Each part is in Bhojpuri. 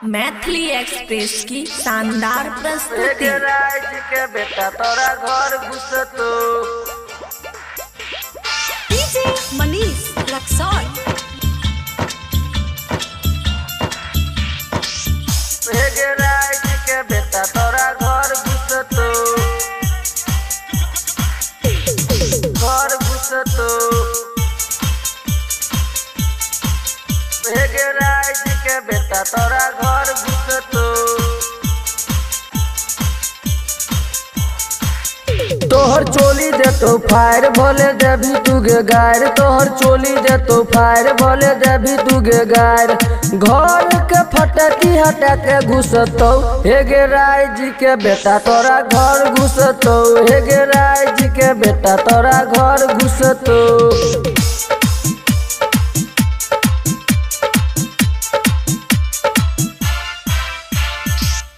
मैथिली एक्सप्रेस की शानदार प्रस्तुति। राज के बेटा तोरा घर घुसतो डीजे मनीष रक्सौल। राज के बेटा तोरा घर घुसतो घर घुसतो राज के बेटा तोरा घर घुसतो। तोहर चोली दे तो फायर भोले देवी तुगे गायर, तोहर चोली दे तो फायर भोले देवी तुगे गायर। घर के फटकी हटा के घुसतो हे गे राय जी के बेटा तोरा घर घुसतो, हे गे राय जी के बेटा तोरा घर घुसतो।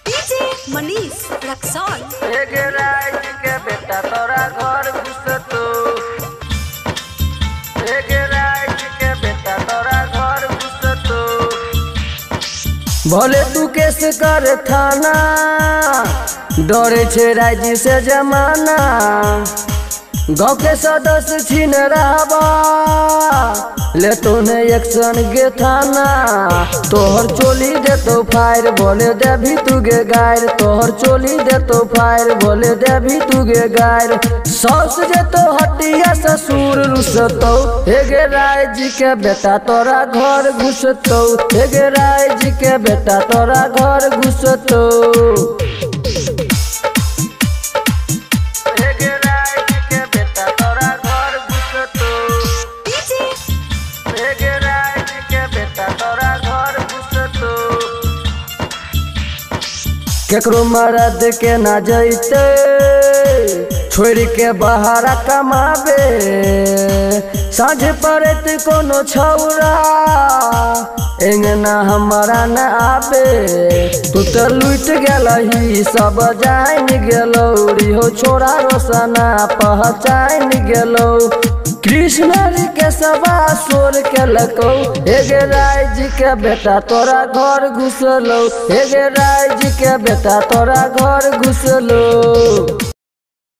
डीजे मनीष रक्सौल। हे गे राय जी के बेटा तोरा घर घुसतो, हे गे राय जी के बेटा तोरा घर घुसतो। भले तू केस कर थाना, डरे छे राजी से जमाना। गाँव के सदस्य छीन रहबा ले तो ने एक्शन गे थाना। तोहर चोली दे तो फायर बोले देवी तुगे गायर, तोहर चोली दे तो फायर बोले देवी तुगे गायर। सौस जे तो हटिया ससुर रुसतो हे गे राय जी के बेटा तोरा घर घुसतो, हे गे राय जी के बेटा तोरा घर घुसतो। केकरो मरद के ना जैते छोड़ के बाहर कमाबे। साँझ पड़त कोनो छौरा एंगना हमारा न आबे। तू तो लुट गेलही सब जान गेलो रिहो छोरा रोशना पहचान गेलो। कृष्ण के सवा सोर के लको हे गे राय जी के बेटा तोरा घर घुसलो, हे गे राय जी के बेटा तोरा घर घुसलो।